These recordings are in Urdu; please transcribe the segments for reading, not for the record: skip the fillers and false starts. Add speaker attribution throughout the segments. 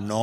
Speaker 1: 9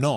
Speaker 1: 9।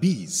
Speaker 1: 20।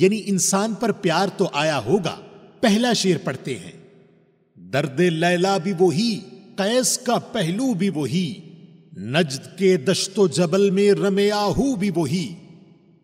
Speaker 1: یعنی انسان پر پیار تو آیا ہوگا۔ پہلا شعر پڑھتے ہیں۔ درد لیلا بھی وہی، قیس کا پہلو بھی وہی، نجد کے دشت و جبل میں رمے آہو بھی وہی۔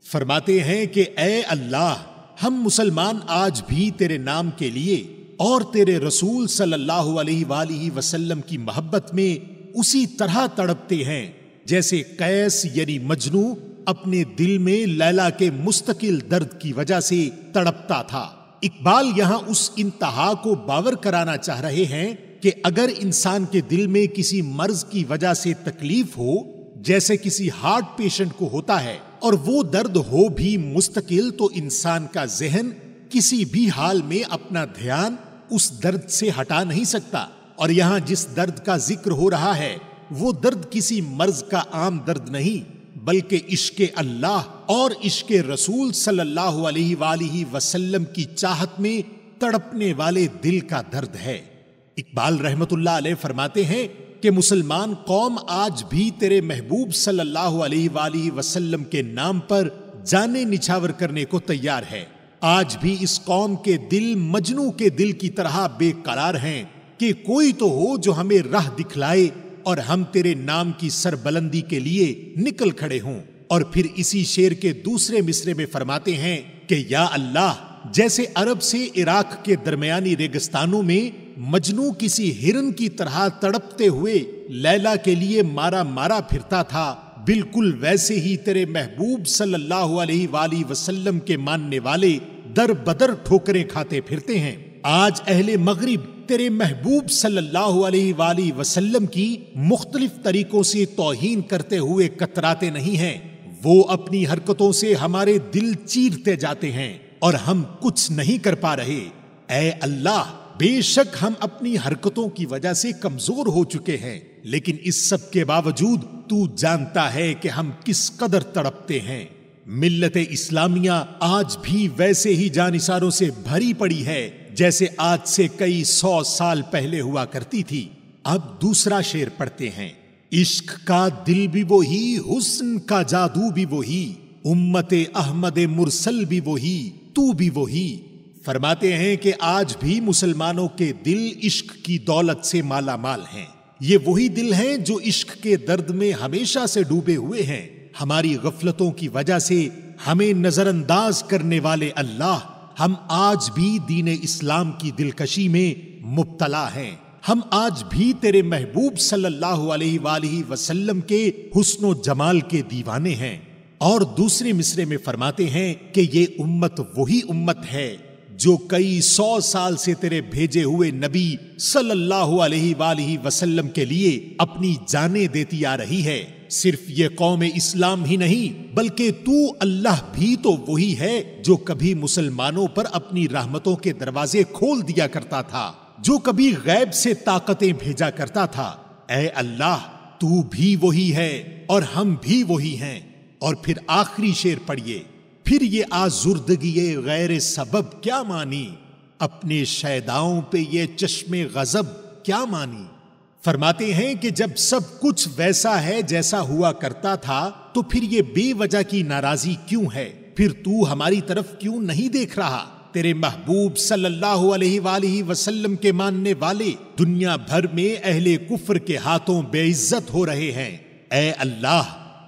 Speaker 1: فرماتے ہیں کہ اے اللہ، ہم مسلمان آج بھی تیرے نام کے لیے اور تیرے رسول صلی اللہ علیہ وآلہ وسلم کی محبت میں اسی طرح تڑپتے ہیں جیسے قیس یعنی مجنو اپنے دل میں لیلا کے مستقل درد کی وجہ سے تڑپتا تھا۔ اقبال یہاں اس انتہا کو باور کرانا چاہ رہے ہیں کہ اگر انسان کے دل میں کسی مرض کی وجہ سے تکلیف ہو، جیسے کسی ہارٹ پیشنٹ کو ہوتا ہے، اور وہ درد ہو بھی مستقل، تو انسان کا ذہن کسی بھی حال میں اپنا دھیان اس درد سے ہٹا نہیں سکتا۔ اور یہاں جس درد کا ذکر ہو رہا ہے وہ درد کسی مرض کا عام درد نہیں، بلکہ عشق اللہ اور عشق رسول صلی اللہ علیہ وآلہ وسلم کی چاہت میں تڑپنے والے دل کا درد ہے۔ اقبال رحمت اللہ علیہ فرماتے ہیں کہ مسلمان قوم آج بھی تیرے محبوب صلی اللہ علیہ وآلہ وسلم کے نام پر جانیں نچھاور کرنے کو تیار ہے۔ آج بھی اس قوم کے دل مجنو کے دل کی طرح بے قرار ہیں کہ کوئی تو ہو جو ہمیں راہ دکھلائے اور ہم تیرے نام کی سربلندی کے لیے نکل کھڑے ہوں۔ اور پھر اسی شعر کے دوسرے مصرے میں فرماتے ہیں کہ یا اللہ، جیسے عرب سے عراق کے درمیانی ریگستانوں میں مجنو کسی ہرن کی طرح تڑپتے ہوئے لیلا کے لیے مارا مارا پھرتا تھا، بالکل ویسے ہی تیرے محبوب صلی اللہ علیہ وآلہ وسلم کے ماننے والے در بدر ٹھوکریں کھاتے پھرتے ہیں۔ آج اہل مغرب تیرے محبوب صلی اللہ علیہ وآلہ وسلم کی مختلف طریقوں سے توہین کرتے ہوئے کتراتے نہیں ہیں، وہ اپنی حرکتوں سے ہمارے دل چیرتے جاتے ہیں اور ہم کچھ نہیں کر پا رہے۔ اے اللہ، بے شک ہم اپنی حرکتوں کی وجہ سے کمزور ہو چکے ہیں، لیکن اس سب کے باوجود تو جانتا ہے کہ ہم کس قدر تڑپتے ہیں۔ ملت اسلامیہ آج بھی ویسے ہی جانثاروں سے بھری پڑی ہے جیسے آج سے کئی 100 سال پہلے ہوا کرتی تھی۔ اب دوسرا شعر پڑھتے ہیں۔ عشق کا دل بھی وہی، حسن کا جادو بھی وہی، امت احمد مرسل بھی وہی، تو بھی وہی۔ فرماتے ہیں کہ آج بھی مسلمانوں کے دل عشق کی دولت سے مالا مال ہیں۔ یہ وہی دل ہیں جو عشق کے درد میں ہمیشہ سے ڈوبے ہوئے ہیں۔ ہماری غفلتوں کی وجہ سے ہمیں نظر انداز کرنے والے اللہ، ہم آج بھی دین اسلام کی دلکشی میں مبتلا ہیں۔ ہم آج بھی تیرے محبوب صلی اللہ علیہ وآلہ وسلم کے حسن و جمال کے دیوانے ہیں۔ اور دوسرے مصرے میں فرماتے ہیں کہ یہ امت وہی امت ہے جو کئی 100 سال سے تیرے بھیجے ہوئے نبی صلی اللہ علیہ وآلہ وسلم کے لیے اپنی جانیں دیتی آ رہی ہے۔ صرف یہ قوم اسلام ہی نہیں بلکہ تو اللہ بھی تو وہی ہے جو کبھی مسلمانوں پر اپنی رحمتوں کے دروازے کھول دیا کرتا تھا، جو کبھی غیب سے طاقتیں بھیجا کرتا تھا۔ اے اللہ، تو بھی وہی ہے اور ہم بھی وہی ہیں۔ اور پھر آخری شعر پڑھیے۔ پھر یہ آزردگی غیر سبب کیا مانی، اپنے شیداؤں پہ یہ چشم غضب کیا مانی۔ فرماتے ہیں کہ جب سب کچھ ویسا ہے جیسا ہوا کرتا تھا تو پھر یہ بے وجہ کی ناراضی کیوں ہے؟ پھر تو ہماری طرف کیوں نہیں دیکھ رہا؟ تیرے محبوب صلی اللہ علیہ وآلہ وسلم کے ماننے والے دنیا بھر میں اہل کفر کے ہاتھوں بے عزت ہو رہے ہیں۔ اے اللہ،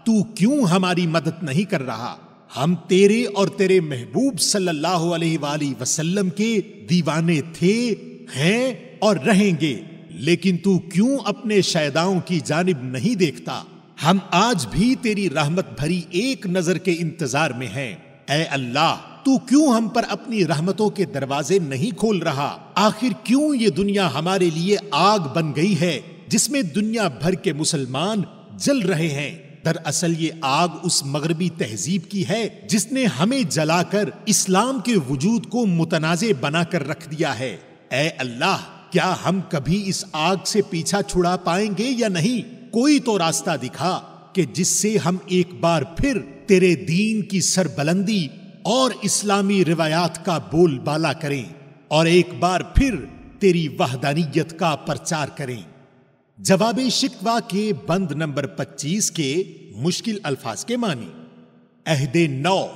Speaker 1: تو کیوں ہماری مدد نہیں کر رہا؟ ہم تیرے اور تیرے محبوب صلی اللہ علیہ وآلہ وسلم کے دیوانے تھے، ہیں اور رہیں گے، لیکن تو کیوں اپنے شیداؤں کی جانب نہیں دیکھتا؟ ہم آج بھی تیری رحمت بھری ایک نظر کے انتظار میں ہیں۔ اے اللہ، تو کیوں ہم پر اپنی رحمتوں کے دروازے نہیں کھول رہا؟ آخر کیوں یہ دنیا ہمارے لیے آگ بن گئی ہے جس میں دنیا بھر کے مسلمان جل رہے ہیں؟ دراصل یہ آگ اس مغربی تہذیب کی ہے جس نے ہمیں جلا کر اسلام کے وجود کو متنازع بنا کر رکھ دیا ہے۔ اے اللہ، کیا ہم کبھی اس آگ سے پیچھا چھڑا پائیں گے یا نہیں؟ کوئی تو راستہ دکھا کہ جس سے ہم ایک بار پھر تیرے دین کی سربلندی اور اسلامی روایات کا بول بالا کریں اور ایک بار پھر تیری وحدانیت کا پرچار کریں۔ جواب شکوہ کے بند نمبر 25 کے مشکل الفاظ کے معنی۔ عہد نو،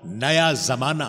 Speaker 1: نیا زمانہ،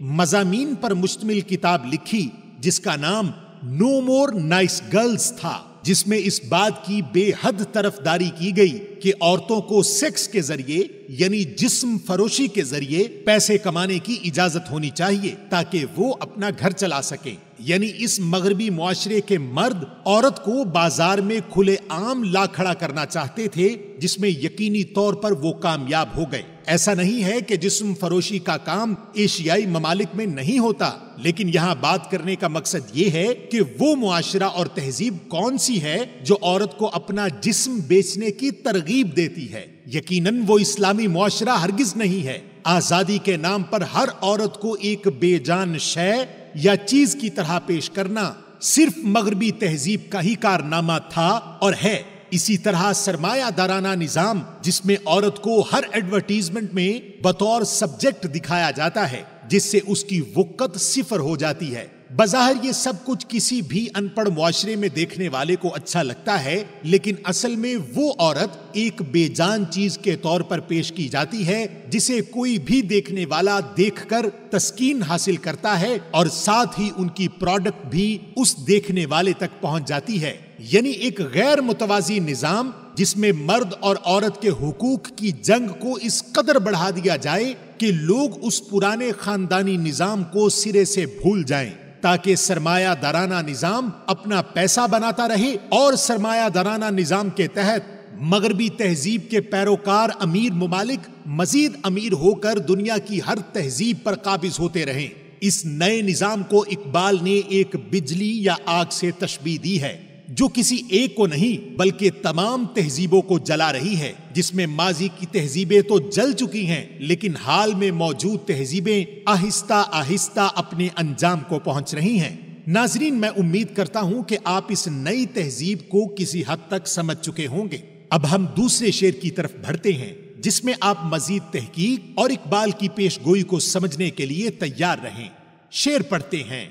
Speaker 1: مضامین پر مشتمل کتاب لکھی جس کا نام نو مور نائس گرلز تھا، جس میں اس بات کی بے حد طرفداری کی گئی کہ عورتوں کو سیکس کے ذریعے یعنی جسم فروشی کے ذریعے پیسے کمانے کی اجازت ہونی چاہیے تاکہ وہ اپنا گھر چلا سکیں۔ یعنی اس مغربی معاشرے کے مرد عورت کو بازار میں کھلے عام لا کھڑا کرنا چاہتے تھے، جس میں یقینی طور پر وہ کامیاب ہو گئے۔ ایسا نہیں ہے کہ جسم فروشی کا کام ایشیائی ممالک میں نہیں ہوتا، لیکن یہاں بات کرنے کا مقصد یہ ہے کہ وہ معاشرہ اور تہذیب کون سی ہے جو عورت کو اپنا جسم بیچنے کی ترغیب دیتی ہے۔ یقیناً وہ اسلامی معاشرہ ہرگز نہیں ہے۔ آزادی کے نام پر ہر عورت کو ایک بے جان شے یا چیز کی طرح پیش کرنا صرف مغربی تہذیب کا ہی کارنامہ تھا اور ہے۔ اسی طرح سرمایہ دارانہ نظام جس میں عورت کو ہر ایڈورٹیزمنٹ میں بطور سبجیکٹ دکھایا جاتا ہے، جس سے اس کی وقت صفر ہو جاتی ہے۔ بظاہر یہ سب کچھ کسی بھی ان پڑھ معاشرے میں دیکھنے والے کو اچھا لگتا ہے، لیکن اصل میں وہ عورت ایک بے جان چیز کے طور پر پیش کی جاتی ہے جسے کوئی بھی دیکھنے والا دیکھ کر تسکین حاصل کرتا ہے اور ساتھ ہی ان کی پروڈکٹ بھی اس دیکھنے والے تک پہنچ جاتی ہے۔ یعنی ایک غیر متوازی نظام جس میں مرد اور عورت کے حقوق کی جنگ کو اس قدر بڑھا دیا جائے کہ لوگ اس پرانے خاندانی نظام کو سرے سے بھول جائیں، تاکہ سرمایہ دارانہ نظام اپنا پیسہ بناتا رہے اور سرمایہ دارانہ نظام کے تحت مغربی تہذیب کے پیروکار امیر ممالک مزید امیر ہو کر دنیا کی ہر تہذیب پر قابض ہوتے رہیں۔ اس نئے نظام کو اقبال نے ایک بجلی یا آگ سے تشبیہ دی ہے جو کسی ایک کو نہیں بلکہ تمام تہذیبوں کو جلا رہی ہے، جس میں ماضی کی تہذیبیں تو جل چکی ہیں لیکن حال میں موجود تہذیبیں آہستہ آہستہ اپنے انجام کو پہنچ رہی ہیں۔ ناظرین، میں امید کرتا ہوں کہ آپ اس نئی تہذیب کو کسی حد تک سمجھ چکے ہوں گے۔ اب ہم دوسرے شعر کی طرف بڑھتے ہیں جس میں آپ مزید تحقیق اور اقبال کی پیش گوئی کو سمجھنے کے لیے تیار رہیں۔ شعر پڑھتے ہیں۔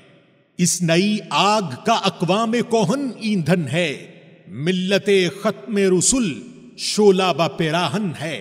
Speaker 1: اس نئی آگ کا اقوام کوہن ایندھن ہے، ملت ختم رسل شعلہ با پیراہن ہے۔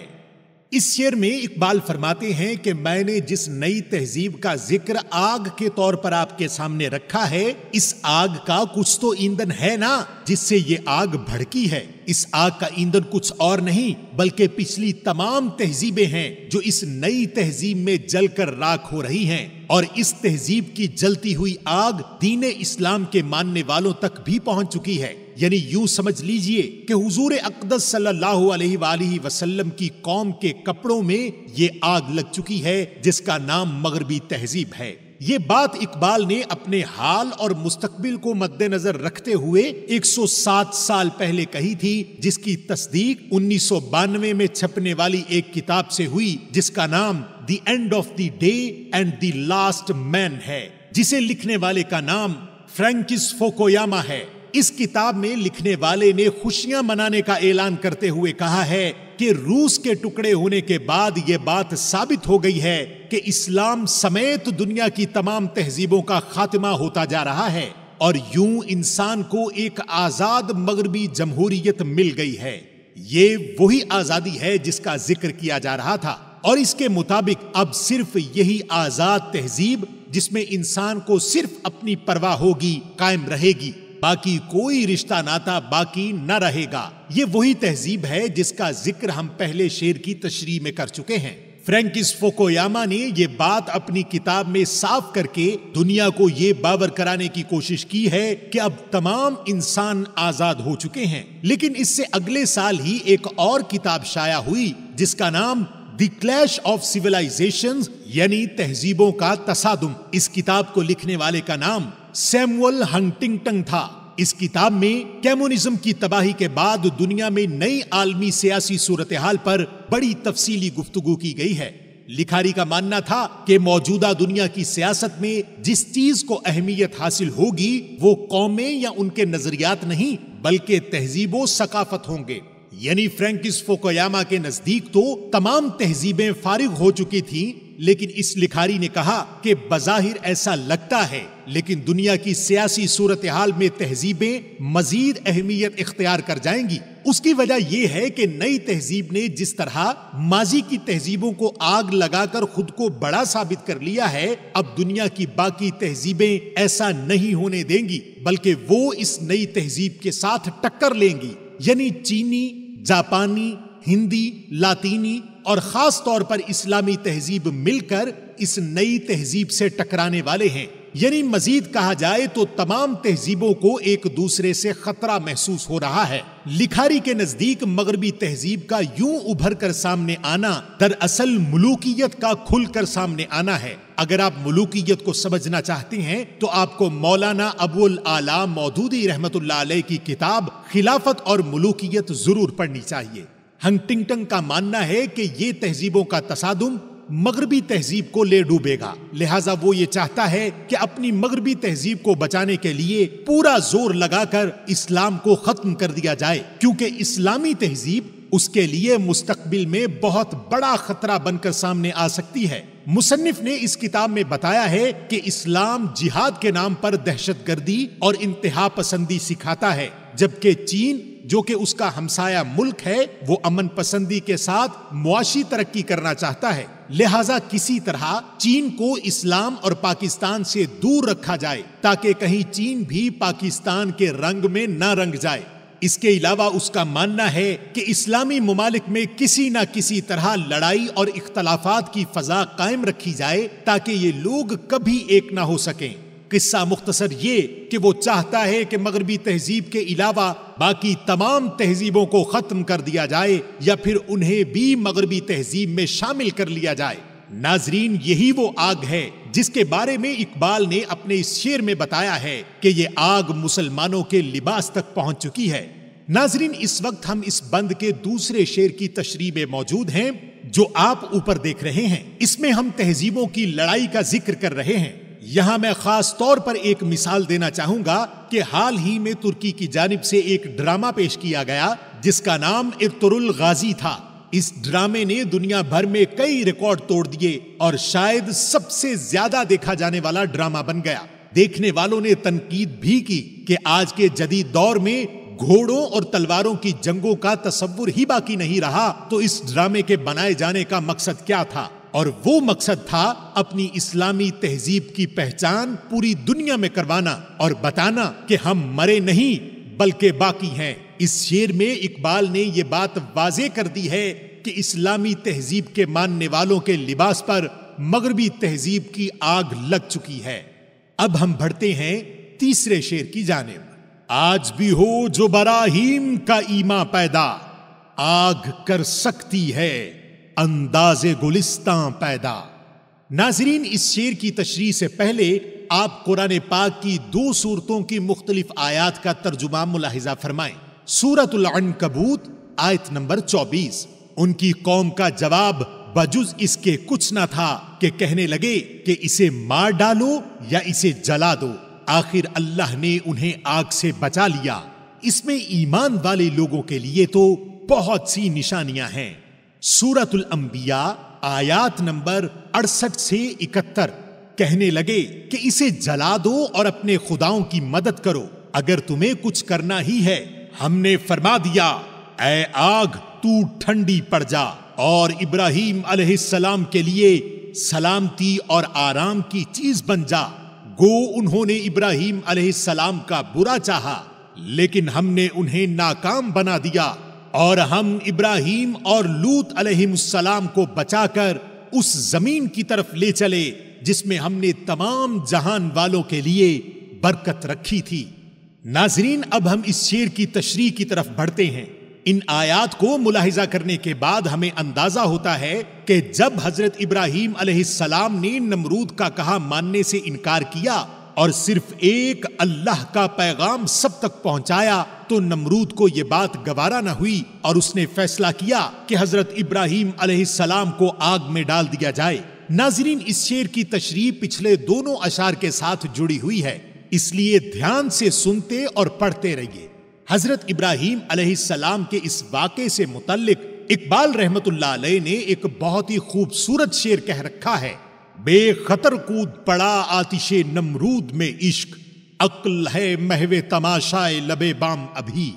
Speaker 1: اس شعر میں اقبال فرماتے ہیں کہ میں نے جس نئی تہذیب کا ذکر آگ کے طور پر آپ کے سامنے رکھا ہے، اس آگ کا کچھ تو ایندھن ہے نا جس سے یہ آگ بھڑکی ہے۔ اس آگ کا ایندھن کچھ اور نہیں بلکہ پچھلی تمام تہذیبیں ہیں جو اس نئی تہذیب میں جل کر راکھ ہو رہی ہیں، اور اس تہذیب کی جلتی ہوئی آگ دین اسلام کے ماننے والوں تک بھی پہنچ چکی ہے۔ یعنی یوں سمجھ لیجئے کہ حضور اقدس صلی اللہ علیہ وآلہ وسلم کی قوم کے کپڑوں میں یہ آگ لگ چکی ہے جس کا نام مغربی تہذیب ہے۔ یہ بات اقبال نے اپنے حال اور مستقبل کو مد نظر رکھتے ہوئے 107 سال پہلے کہی تھی، جس کی تصدیق 1992 میں چھپنے والی ایک کتاب سے ہوئی جس کا نام the end of the day and the last man ہے، جسے لکھنے والے کا نام فرینکس فوکویاما ہے۔ اس کتاب میں لکھنے والے نے خوشیاں منانے کا اعلان کرتے ہوئے کہا ہے کہ روس کے ٹکڑے ہونے کے بعد یہ بات ثابت ہو گئی ہے کہ اسلام سمیت دنیا کی تمام تہذیبوں کا خاتمہ ہوتا جا رہا ہے، اور یوں انسان کو ایک آزاد مغربی جمہوریت مل گئی ہے۔ یہ وہی آزادی ہے جس کا ذکر کیا جا رہا تھا، اور اس کے مطابق اب صرف یہی آزاد تہذیب جس میں انسان کو صرف اپنی پرواہ ہوگی قائم رہے گی، باقی کوئی رشتہ ناتا باقی نہ رہے گا۔ یہ وہی تہذیب ہے جس کا ذکر ہم پہلے شعر کی تشریح میں کر چکے ہیں۔ فرینکس فوکویاما نے یہ بات اپنی کتاب میں صاف کر کے دنیا کو یہ باور کرانے کی کوشش کی ہے کہ اب تمام انسان آزاد ہو چکے ہیں، لیکن اس سے اگلے سال ہی ایک اور کتاب شائع ہوئی جس کا نام دی کلیش آف سیولائزیشنز یعنی تہذیبوں کا تصادم۔ اس کتاب کو لکھنے والے کا نام سیموئل ہنٹنگٹن تھا۔ اس کتاب میں کمیونزم کی تباہی کے بعد دنیا میں نئی عالمی سیاسی صورتحال پر بڑی تفصیلی گفتگو کی گئی ہے۔ لکھاری کا ماننا تھا کہ موجودہ دنیا کی سیاست میں جس چیز کو اہمیت حاصل ہوگی وہ قومیں یا ان کے نظریات نہیں بلکہ تہذیب و ثقافت ہوں گے۔ یعنی فرینکس فوکویاما کے نزدیک تو تمام تہذیبیں فارغ ہو چکی تھیں لیکن اس لکھاری نے کہا کہ بظاہر ایسا لگتا ہے، لیکن دنیا کی سیاسی صورتحال میں تہذیبیں مزید اہمیت اختیار کر جائیں گی۔ اس کی وجہ یہ ہے کہ نئی تہذیب نے جس طرح ماضی کی تہذیبوں کو آگ لگا کر خود کو بڑا ثابت کر لیا ہے، اب دنیا کی باقی تہذیبیں ایسا نہیں ہونے دیں گی، بلکہ وہ اس نئی تہذیب کے ساتھ ٹکر لیں گی۔ یعنی چینی، جاپانی، ہندی، لاطینی اور خاص طور پر اسلامی تہذیب مل کر اس نئی تہذیب سے ٹکرانے والے ہیں۔ یعنی مزید کہا جائے تو تمام تہذیبوں کو ایک دوسرے سے خطرہ محسوس ہو رہا ہے۔ لکھاری کے نزدیک مغربی تہذیب کا یوں ابھر کر سامنے آنا دراصل ملوکیت کا کھل کر سامنے آنا ہے۔ اگر آپ ملوکیت کو سمجھنا چاہتے ہیں تو آپ کو مولانا ابو الاعلی مودودی رحمت اللہ علیہ کی کتاب خلافت اور ملوکیت ضرور پڑھنی چاہیے۔ ہنٹنگٹن کا ماننا ہے کہ یہ تہذیبوں کا تصادم مغربی تہذیب کو لے ڈوبے گا، لہٰذا وہ یہ چاہتا ہے کہ اپنی مغربی تہذیب کو بچانے کے لیے پورا زور لگا کر اسلام کو ختم کر دیا جائے، کیونکہ اسلامی تہذیب اس کے لیے مستقبل میں بہت بڑا خطرہ بن کر سامنے آ سکتی ہے۔ مصنف نے اس کتاب میں بتایا ہے کہ اسلام جہاد کے نام پر دہشت گردی اور انتہا پسندی سکھاتا ہے، جبکہ چین جو کہ اس کا ہمسایہ ملک ہے وہ امن پسندی کے ساتھ معاشی ترقی کرنا چاہتا ہے۔ لہٰذا کسی طرح چین کو اسلام اور پاکستان سے دور رکھا جائے تاکہ کہیں چین بھی پاکستان کے رنگ میں نہ رنگ جائے۔ اس کے علاوہ اس کا ماننا ہے کہ اسلامی ممالک میں کسی نہ کسی طرح لڑائی اور اختلافات کی فضا قائم رکھی جائے تاکہ یہ لوگ کبھی ایک نہ ہو سکیں۔ قصہ مختصر یہ کہ وہ چاہتا ہے کہ مغربی تہذیب کے علاوہ باقی تمام تہذیبوں کو ختم کر دیا جائے یا پھر انہیں بھی مغربی تہذیب میں شامل کر لیا جائے۔ ناظرین، یہی وہ آگ ہے جس کے بارے میں اقبال نے اپنے اس شعر میں بتایا ہے کہ یہ آگ مسلمانوں کے لباس تک پہنچ چکی ہے۔ ناظرین، اس وقت ہم اس بند کے دوسرے شعر کی تشریح میں موجود ہیں جو آپ اوپر دیکھ رہے ہیں۔ اس میں ہم تہذیبوں کی لڑائی کا ذکر کر رہے ہیں۔ یہاں میں خاص طور پر ایک مثال دینا چاہوں گا کہ حال ہی میں ترکی کی جانب سے ایک ڈرامہ پیش کیا گیا جس کا نام ارطغرل غازی تھا۔ اس ڈرامے نے دنیا بھر میں کئی ریکارڈ توڑ دیے اور شاید سب سے زیادہ دیکھا جانے والا ڈرامہ بن گیا۔ دیکھنے والوں نے تنقید بھی کی کہ آج کے جدید دور میں گھوڑوں اور تلواروں کی جنگوں کا تصور ہی باقی نہیں رہا، تو اس ڈرامے کے بنائے جانے کا مقصد کیا تھا؟ اور وہ مقصد تھا اپنی اسلامی تہذیب کی پہچان پوری دنیا میں کروانا اور بتانا کہ ہم مرے نہیں بلکہ باقی ہیں۔ اس شعر میں اقبال نے یہ بات واضح کر دی ہے کہ اسلامی تہذیب کے ماننے والوں کے لباس پر مغربی تہذیب کی آگ لگ چکی ہے۔ اب ہم بڑھتے ہیں تیسرے شعر کی جانب۔ آج بھی ہو جو براہیم کا ایمان پیدا، آگ کر سکتی ہے انداز گلستان پیدا۔ ناظرین، اس شعر کی تشریح سے پہلے آپ قرآن پاک کی 2 سورتوں کی مختلف آیات کا ترجمہ ملاحظہ فرمائیں۔ سورۃ العنکبوت آیت نمبر 24۔ ان کی قوم کا جواب بجز اس کے کچھ نہ تھا کہ کہنے لگے کہ اسے مار ڈالو یا اسے جلا دو، آخر اللہ نے انہیں آگ سے بچا لیا۔ اس میں ایمان والے لوگوں کے لیے تو بہت سی نشانیاں ہیں۔ سورۃ الانبیاء آیات نمبر 68 سے 71۔ کہنے لگے کہ اسے جلا دو اور اپنے خداؤں کی مدد کرو اگر تمہیں کچھ کرنا ہی ہے۔ ہم نے فرما دیا اے آگ تو ٹھنڈی پڑ جا، اور ابراہیم علیہ السلام کے لیے سلامتی اور آرام کی چیز بن جا۔ گو انہوں نے ابراہیم علیہ السلام کا برا چاہا لیکن ہم نے انہیں ناکام بنا دیا، اور ہم ابراہیم اور لوط علیہ السلام کو بچا کر اس زمین کی طرف لے چلے جس میں ہم نے تمام جہان والوں کے لیے برکت رکھی تھی۔ ناظرین، اب ہم اس شعر کی تشریح کی طرف بڑھتے ہیں۔ ان آیات کو ملاحظہ کرنے کے بعد ہمیں اندازہ ہوتا ہے کہ جب حضرت ابراہیم علیہ السلام نے نمرود کا کہا ماننے سے انکار کیا اور صرف ایک اللہ کا پیغام سب تک پہنچایا تو نمرود کو یہ بات گوارا نہ ہوئی اور اس نے فیصلہ کیا کہ حضرت ابراہیم علیہ السلام کو آگ میں ڈال دیا جائے۔ ناظرین، اس شعر کی تشریح پچھلے دونوں اشعار کے ساتھ جڑی ہوئی ہے، اس لیے دھیان سے سنتے اور پڑھتے رہیے۔ حضرت ابراہیم علیہ السلام کے اس واقعے سے متعلق اقبال رحمت اللہ علیہ نے ایک بہت ہی خوبصورت شعر کہہ رکھا ہے، بے خطر کود پڑا آتش نمرود میں عشق، عقل ہے محو تماشائے لبے بام ابھی۔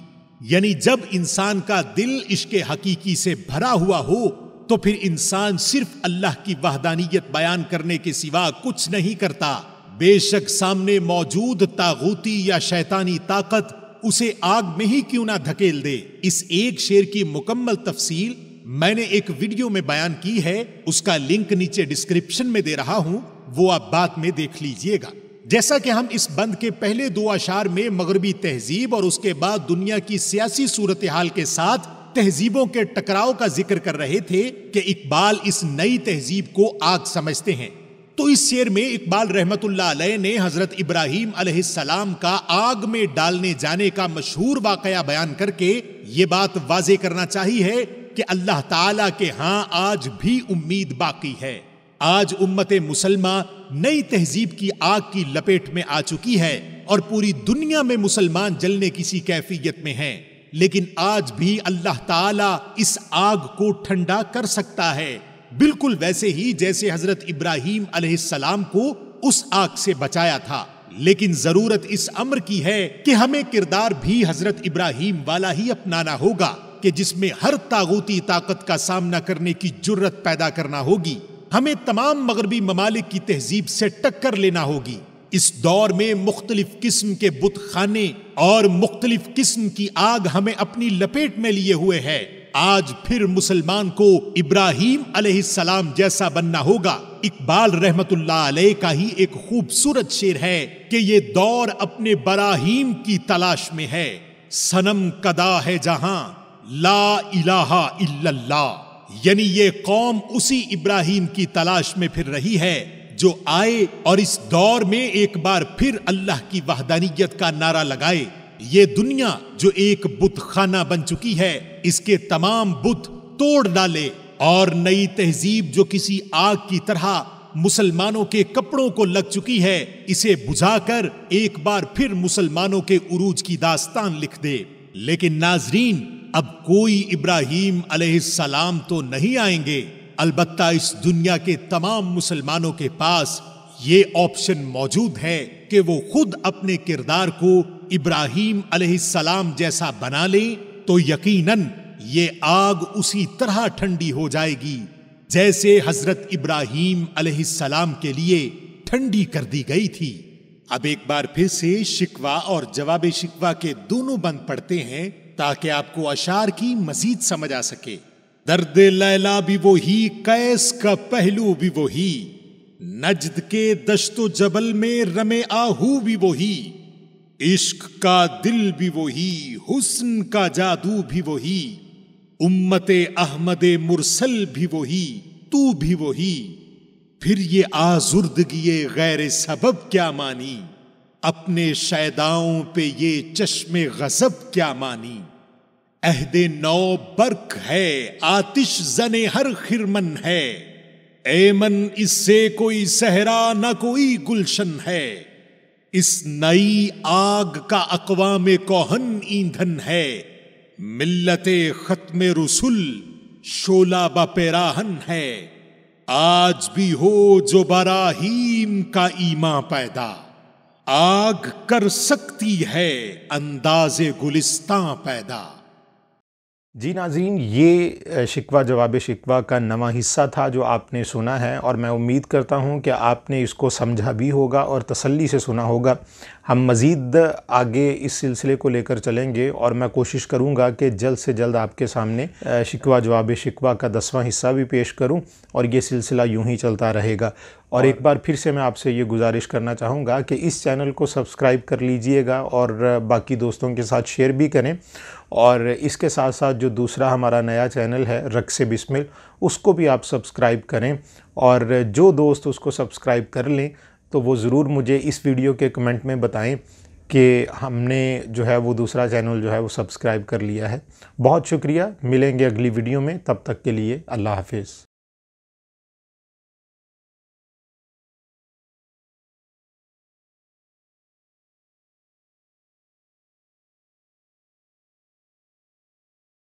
Speaker 1: یعنی جب انسان کا دل عشق حقیقی سے بھرا ہوا ہو تو پھر انسان صرف اللہ کی وحدانیت بیان کرنے کے سوا کچھ نہیں کرتا، بے شک سامنے موجود طاغوتی یا شیطانی طاقت اسے آگ میں ہی کیوں نہ دھکیل دے۔ اس ایک شعر کی مکمل تفصیل میں نے ایک ویڈیو میں بیان کی ہے، اس کا لنک نیچے ڈسکرپشن میں دے رہا ہوں، وہ آپ بعد میں دیکھ لیجئے گا۔ جیسا کہ ہم اس بند کے پہلے دو اشعار میں مغربی تہذیب اور اس کے بعد دنیا کی سیاسی صورتحال کے ساتھ تہذیبوں کے ٹکراؤ کا ذکر کر رہے تھے کہ اقبال اس نئی تہذیب کو آگ سمجھتے ہیں، تو اس شعر میں اقبال رحمت اللہ علیہ نے حضرت ابراہیم علیہ السلام کا آگ میں ڈالنے جانے کا مشہور واقعہ بیان کر کے یہ بات واضح کرنا چاہیے کہ اللہ تعالیٰ کے ہاں آج بھی امید باقی ہے۔ آج امت مسلمہ نئی تہذیب کی آگ کی لپیٹ میں آ چکی ہے اور پوری دنیا میں مسلمان جلنے کسی کیفیت میں ہیں، لیکن آج بھی اللہ تعالیٰ اس آگ کو ٹھنڈا کر سکتا ہے، بالکل ویسے ہی جیسے حضرت ابراہیم علیہ السلام کو اس آگ سے بچایا تھا۔ لیکن ضرورت اس امر کی ہے کہ ہمیں کردار بھی حضرت ابراہیم والا ہی اپنانا ہوگا کہ جس میں ہر طاغوتی طاقت کا سامنا کرنے کی جرت پیدا کرنا ہوگی۔ ہمیں تمام مغربی ممالک کی تہذیب سے ٹکر لینا ہوگی۔ اس دور میں مختلف قسم کے بت خانے اور مختلف قسم کی آگ ہمیں اپنی لپیٹ میں لیے ہوئے ہے۔ آج پھر مسلمان کو ابراہیم علیہ السلام جیسا بننا ہوگا۔ اقبال رحمت اللہ علیہ کا ہی ایک خوبصورت شعر ہے کہ یہ دور اپنے براہیم کی تلاش میں ہے، صنم کدا ہے جہاں لا الہ الا اللہ۔ یعنی یہ قوم اسی ابراہیم کی تلاش میں پھر رہی ہے جو آئے اور اس دور میں ایک بار پھر اللہ کی وحدانیت کا نعرہ لگائے۔ یہ دنیا جو ایک بت خانہ بن چکی ہے، اس کے تمام بت توڑ ڈالے اور نئی تہذیب جو کسی آگ کی طرح مسلمانوں کے کپڑوں کو لگ چکی ہے، اسے بجھا کر ایک بار پھر مسلمانوں کے عروج کی داستان لکھ دے۔ لیکن ناظرین، اب کوئی ابراہیم علیہ السلام تو نہیں آئیں گے، البتہ اس دنیا کے تمام مسلمانوں کے پاس یہ آپشن موجود ہے کہ وہ خود اپنے کردار کو ابراہیم علیہ السلام جیسا بنا لیں، تو یقیناً یہ آگ اسی طرح ٹھنڈی ہو جائے گی جیسے حضرت ابراہیم علیہ السلام کے لیے ٹھنڈی کر دی گئی تھی۔ اب ایک بار پھر سے شکوہ اور جواب شکوہ کے دونوں بند پڑھتے ہیں تاکہ آپ کو اشعار کی مزید سمجھ آ سکے۔ درد لیلا بھی وہی، قیس کا پہلو بھی وہی، نجد کے دشت و جبل میں رمے آہو بھی وہی، عشق کا دل بھی وہی، حسن کا جادو بھی وہی، امت احمد مرسل بھی وہی، تو بھی وہی، پھر یہ آزردگی غیر سبب کیا مانی، اپنے شیداؤں پہ یہ چشم غضب کیا مانی، عہد نو برق ہے، آتش زن ہر خرمن ہے، ایمن اس سے کوئی صحرا نہ کوئی گلشن ہے، اس نئی آگ کا اقوام کوہن ایندھن ہے، ملت ختم رسول شعلہ با پیراہن ہے، آج بھی ہو جو براہیم کا ایمان پیدا، آگ کر سکتی ہے انداز گلستان پیدا۔
Speaker 2: جی ناظرین، یہ شکوہ جواب شکوہ کا نواں حصہ تھا جو آپ نے سنا ہے، اور میں امید کرتا ہوں کہ آپ نے اس کو سمجھا بھی ہوگا اور تسلی سے سنا ہوگا۔ ہم مزید آگے اس سلسلے کو لے کر چلیں گے اور میں کوشش کروں گا کہ جلد سے جلد آپ کے سامنے شکوہ جواب شکوہ کا 10واں حصہ بھی پیش کروں، اور یہ سلسلہ یوں ہی چلتا رہے گا۔ اور ایک بار پھر سے میں آپ سے یہ گزارش کرنا چاہوں گا کہ اس چینل کو سبسکرائب کر لیجئے گا اور باقی دوستوں کے ساتھ شیئر بھی کریں، اور اس کے ساتھ ساتھ جو دوسرا ہمارا نیا چینل ہے رقص بسمل، اس کو بھی آپ سبسکرائب کریں، اور جو دوست اس کو سبسکرائب کر لیں تو وہ ضرور مجھے اس ویڈیو کے کمنٹ میں بتائیں کہ ہم نے جو ہے وہ دوسرا چینل جو ہے وہ سبسکرائب کر لیا ہے۔ بہت شکریہ، ملیں گے اگلی ویڈیو میں، تب تک کے لیے اللہ حافظ۔